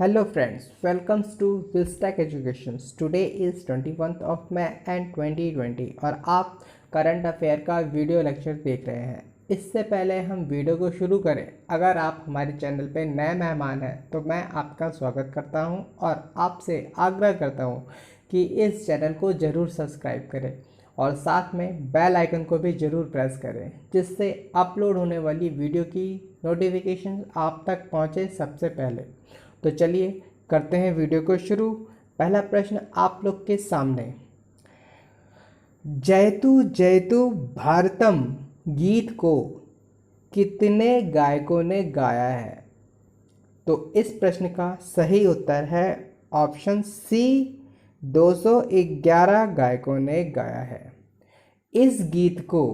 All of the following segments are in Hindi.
Hello friends, welcome to Wilstack Educations. Today is 21st of May and 2020 और आप करंट अफेयर का वीडियो लेक्चर देख रहे हैं। इससे पहले हम वीडियो को शुरू करें, अगर आप हमारे चैनल पर नए मेहमान हैं तो मैं आपका स्वागत करता हूं और आपसे आग्रह करता हूं कि इस चैनल को ज़रूर सब्सक्राइब करें और साथ में बेल आइकन को भी ज़रूर प्रेस करें, जिससे अपलोड होने वाली वीडियो की नोटिफिकेशन आप तक पहुंचे सबसे पहले। तो चलिए करते हैं वीडियो को शुरू। पहला प्रश्न आप लोग के सामने, जयतु जयतु भारतम गीत को कितने गायकों ने गाया है? तो इस प्रश्न का सही उत्तर है ऑप्शन सी, 211 गायकों ने गाया है इस गीत को।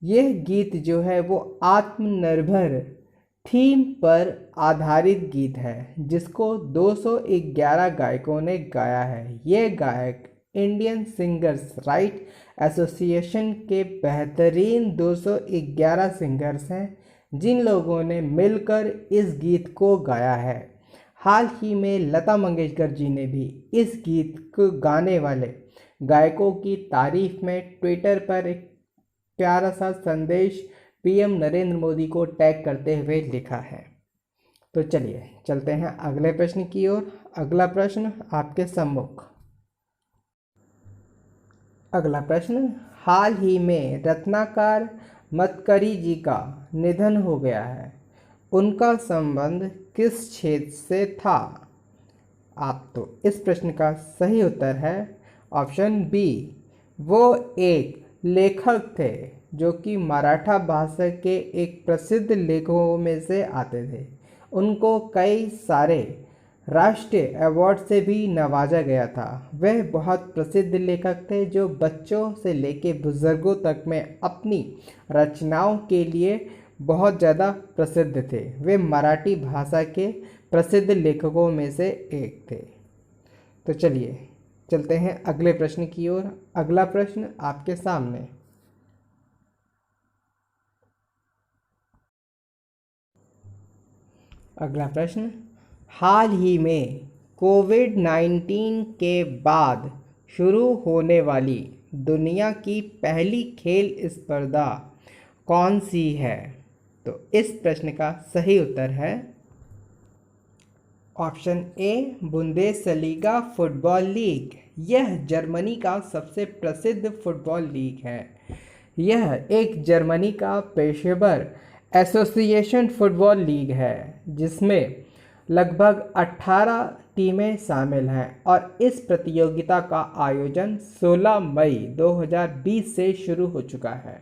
यह गीत जो है वो आत्मनिर्भर थीम पर आधारित गीत है, जिसको 211 गायकों ने गाया है। ये गायक इंडियन सिंगर्स राइट एसोसिएशन के बेहतरीन 211 सिंगर्स हैं, जिन लोगों ने मिलकर इस गीत को गाया है। हाल ही में लता मंगेशकर जी ने भी इस गीत को गाने वाले गायकों की तारीफ में ट्विटर पर एक प्यारा सा संदेश पीएम नरेंद्र मोदी को टैग करते हुए लिखा है। तो चलिए चलते हैं अगले प्रश्न की ओर। अगला प्रश्न आपके सम्मुख। अगला प्रश्न, हाल ही में रत्नाकर मतकरी जी का निधन हो गया है, उनका संबंध किस क्षेत्र से था? आप तो इस प्रश्न का सही उत्तर है ऑप्शन बी, वो एक लेखक थे जो कि मराठा भाषा के एक प्रसिद्ध लेखकों में से आते थे। उनको कई सारे राष्ट्रीय अवार्ड से भी नवाजा गया था। वह बहुत प्रसिद्ध लेखक थे जो बच्चों से लेके बुजुर्गों तक में अपनी रचनाओं के लिए बहुत ज़्यादा प्रसिद्ध थे। वे मराठी भाषा के प्रसिद्ध लेखकों में से एक थे। तो चलिए चलते हैं अगले प्रश्न की ओर। अगला प्रश्न आपके सामने, अगला प्रश्न, हाल ही में कोविड-19 के बाद शुरू होने वाली दुनिया की पहली खेल स्पर्धा कौन सी है? तो इस प्रश्न का सही उत्तर है option A, Bundesliga football league. यह जर्मनी का सबसे प्रसिद्ध फुटबॉल लीग है। यह एक जर्मनी का पेशेवर एसोसिएशन फुटबॉल लीग है, जिसमें लगभग 18 टीमें शामिल हैं और इस प्रतियोगिता का आयोजन 16 मई 2020 से शुरू हो चुका है।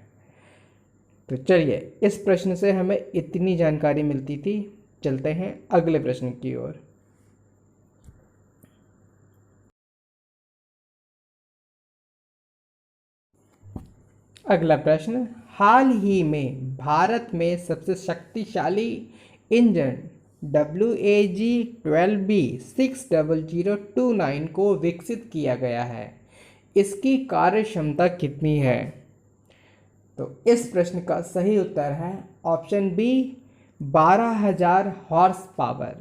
तो चलिए इस प्रश्न से हमें इतनी जानकारी मिलती थी। चलते हैं अगले प्रश्न की ओर। अगला प्रश्न, हाल ही में भारत में सबसे शक्तिशाली इंजन WAG-12B 60029 को विकसित किया गया है। इसकी कार्य क्षमता कितनी है? तो इस प्रश्न का सही उत्तर है option B, 12,000 horse power.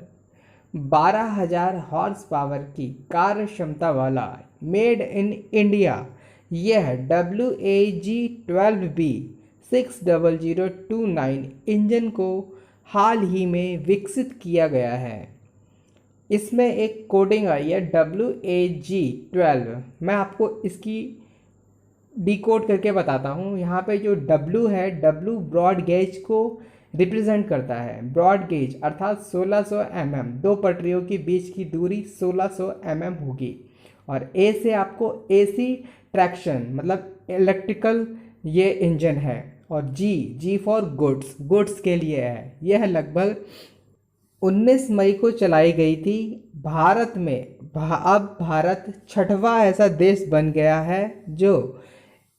12,000 horse power की कार्य क्षमता वाला मेड इन इंडिया यह WAG-12B 60029 इंजन को हाल ही में विकसित किया गया है। इसमें एक कोडिंग आई है WAG-12। मैं आपको इसकी डिकोड करके बताता हूँ। यहाँ पे जो W है, W ब्रॉड गेज को रिप्रेजेंट करता है। ब्रॉड गेज अर्थात 1600 mm, दो पटरियों के बीच की दूरी 1600 mm होगी। और A से आपको AC ट्रैक्शन मतलब इलेक्ट्रिकल ये इंजन है। और G फॉर गुड्स के लिए है। यह लगभग 19 मई को चलाई गई थी। भारत में अब भारत 6वां ऐसा देश बन गया है जो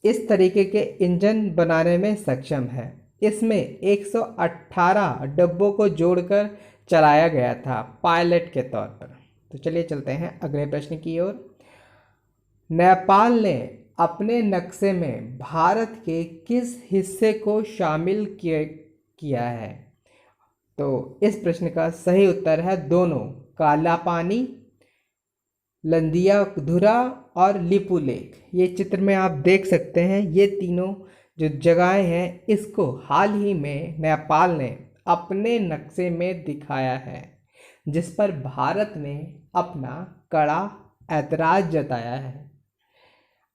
इस तरीके के इंजन बनाने में सक्षम है। इसमें 118 डब्बों को जोड़कर चलाया गया था पायलट के तौर पर। तो चलिए चलते हैं अगले प्रश्न की ओर। नेपाल ने अपने नक्शे में भारत के किस हिस्से को शामिल किया है? तो इस प्रश्न का सही उत्तर है दोनों। काला पानी, लंदिया धुरा और लिपू लेक। ये चित्र में आप देख सकते हैं, ये तीनों जो जगहें हैं इसको हाल ही में नेपाल ने अपने नक्शे में दिखाया है, जिस पर भारत ने अपना कड़ा ऐतराज़ जताया है।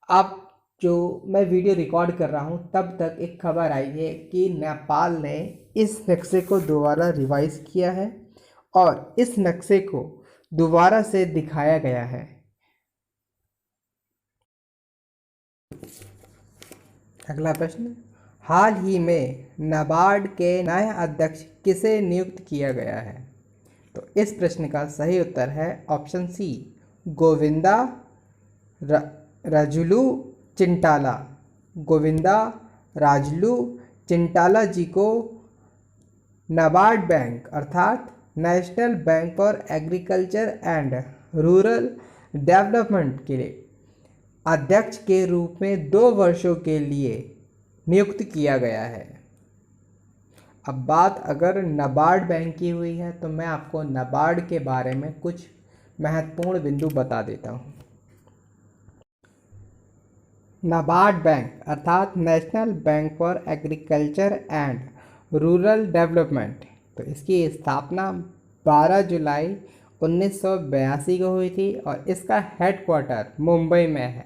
अब जो मैं वीडियो रिकॉर्ड कर रहा हूँ तब तक एक खबर आई है कि नेपाल ने इस नक्शे को दोबारा रिवाइज किया है और इस नक्शे को दोबारा से दिखाया गया है। अगला प्रश्न, हाल ही में नाबार्ड के नए अध्यक्ष किसे नियुक्त किया गया है? तो इस प्रश्न का सही उत्तर है ऑप्शन सी, गोविंदा राजुलू चिंटाला। गोविंदा राजुलू चिंटाला जी को नाबार्ड बैंक अर्थात national bank for agriculture and rural development के अध्यक्ष के रूप में 2 वर्षों के लिए नियुक्त किया गया है। अब बात अगर नाबार्ड बैंक की हुई है तो मैं आपको नाबार्ड के बारे में कुछ महत्वपूर्ण बिंदु बता देता हूँ। नाबार्ड बैंक अर्थात national bank for agriculture and rural development, तो इसकी स्थापना 12 जुलाई 1982 को हुई थी और इसका हेडक्वार्टर मुंबई में है।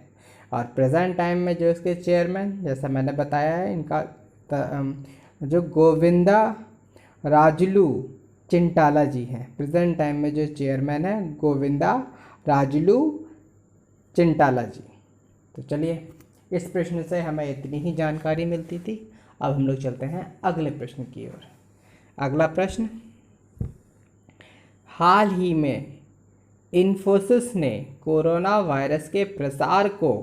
और प्रेजेंट टाइम में जो इसके चेयरमैन, जैसा मैंने बताया है, इनका जो गोविंदा राजुलू चिंटाला जी हैं। प्रेजेंट टाइम में जो चेयरमैन है गोविंदा राजुलू चिंटाला जी। तो चलिए, इस प्रश्न से हमें इतनी ही जानकारी मिलती थी। अब हम लोग चलते हैं अगले प्रश्न की ओर। अगला प्रश्न, हाल ही में इन्फोसिस ने कोरोना वायरस के प्रसार को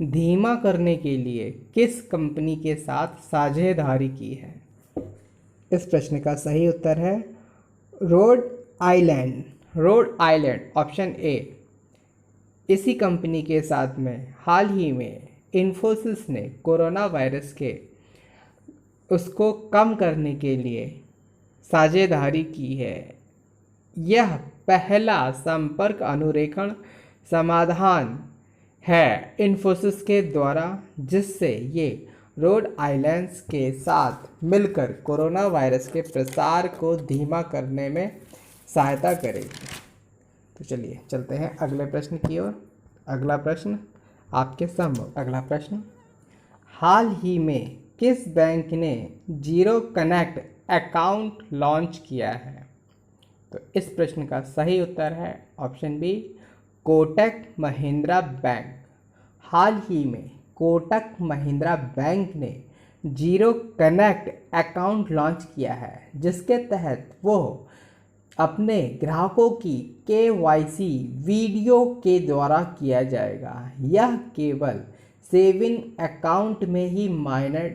धीमा करने के लिए किस कंपनी के साथ साझेदारी की है? इस प्रश्न का सही उत्तर है रोड आइलैंड ऑप्शन ए। इसी कंपनी के साथ में हाल ही में इन्फोसिस ने कोरोना वायरस के उसको कम करने के लिए साझेदारी की है। यह पहला संपर्क अनुरेखण समाधान है इन्फोसिस के द्वारा, जिससे ये रोड आइलैंड्स के साथ मिलकर कोरोना वायरस के प्रसार को धीमा करने में सहायता करेगी। तो चलिए चलते हैं अगले प्रश्न की ओर। अगला प्रश्न आपके सम्मुख। अगला प्रश्न, हाल ही में किस बैंक ने जीरो कनेक्ट अकाउंट लॉन्च किया है? तो इस प्रश्न का सही उत्तर है option B, Kotak Mahindra bank. हाल ही में कोटक महिंद्रा बैंक ने जीरो कनेक्ट अकाउंट लॉन्च किया है, जिसके तहत वो अपने ग्राहकों की KYC वीडियो के द्वारा किया जाएगा। यह केवल सेविंग अकाउंट में ही मायने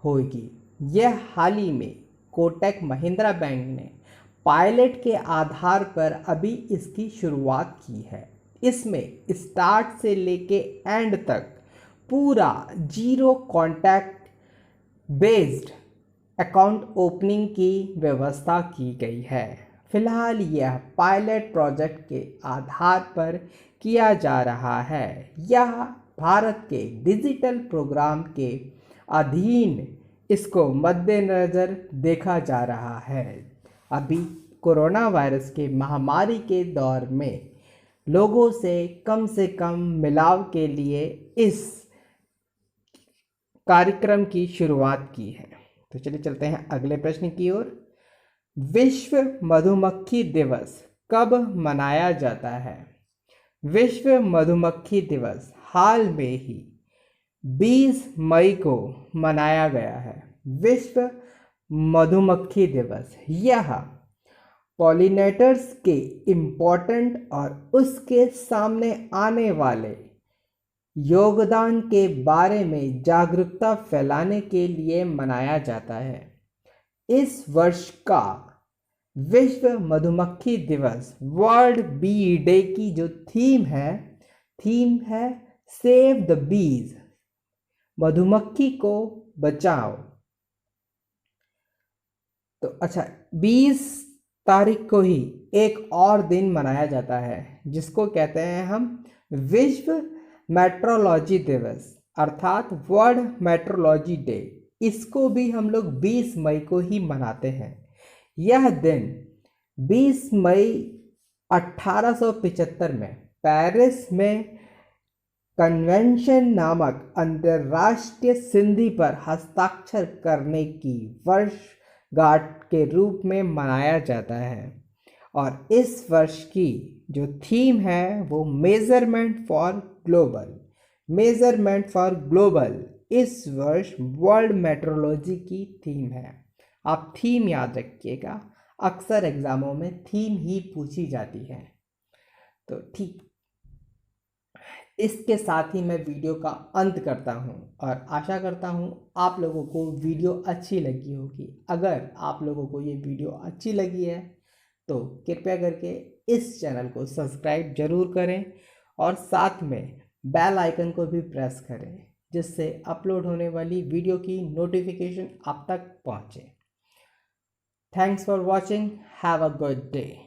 होगी। यह हाल ही में कोटक महिंद्रा बैंक ने पायलट के आधार पर अभी इसकी शुरुआत की है। इसमें स्टार्ट से लेके एंड तक पूरा zero contact based account opening की व्यवस्था की गई है। फिलहाल यह पायलट प्रोजेक्ट के आधार पर किया जा रहा है। यह भारत के डिजिटल प्रोग्राम के अधीन इसको मद्देनज़र देखा जा रहा है। अभी कोरोना वायरस के महामारी के दौर में लोगों से कम मिलाव के लिए इस कार्यक्रम की शुरुआत की है। तो चलिए चलते हैं अगले प्रश्न की ओर। विश्व मधुमक्खी दिवस कब मनाया जाता है? विश्व मधुमक्खी दिवस हाल में ही 20 मई को मनाया गया है। विश्व मधुमक्खी दिवस यह पॉलिनेटर्स के इम्पोर्टेंट और उसके सामने आने वाले योगदान के बारे में जागरूकता फैलाने के लिए मनाया जाता है। इस वर्ष का विश्व मधुमक्खी दिवस वर्ल्ड बी डे की जो थीम है सेव द बीज, मधुमक्खी को बचाओ। तो अच्छा, 20 तारीख को ही एक और दिन मनाया जाता है जिसको कहते हैं हम विश्व मेट्रोलॉजी दिवस अर्थात वर्ल्ड मेट्रोलॉजी डे। इसको भी हम लोग 20 मई को ही मनाते हैं। यह दिन 20 मई 1875 में पेरिस में कन्वेंशन नामक अंतर्राष्ट्रीय संधि पर हस्ताक्षर करने की वर्षगांठ के रूप में मनाया जाता है। और इस वर्ष की जो थीम है वो मेजरमेंट फॉर ग्लोबल इस वर्ष वर्ल्ड मेट्रोलॉजी की थीम है। आप थीम याद रखिएगा, अक्सर एग्जामों में थीम ही पूछी जाती है। तो ठीक, इसके साथ ही मैं वीडियो का अंत करता हूं और आशा करता हूं आप लोगों को वीडियो अच्छी लगी होगी। अगर आप लोगों को ये वीडियो अच्छी लगी है तो कृपया करके इस चैनल को सब्सक्राइब जरूर करें और साथ में बेल आइकन को भी प्रेस करें जिससे अपलोड होने वाली वीडियो की नोटिफिकेशन आप तक पहुंचे। Thanks for watching, have a good day.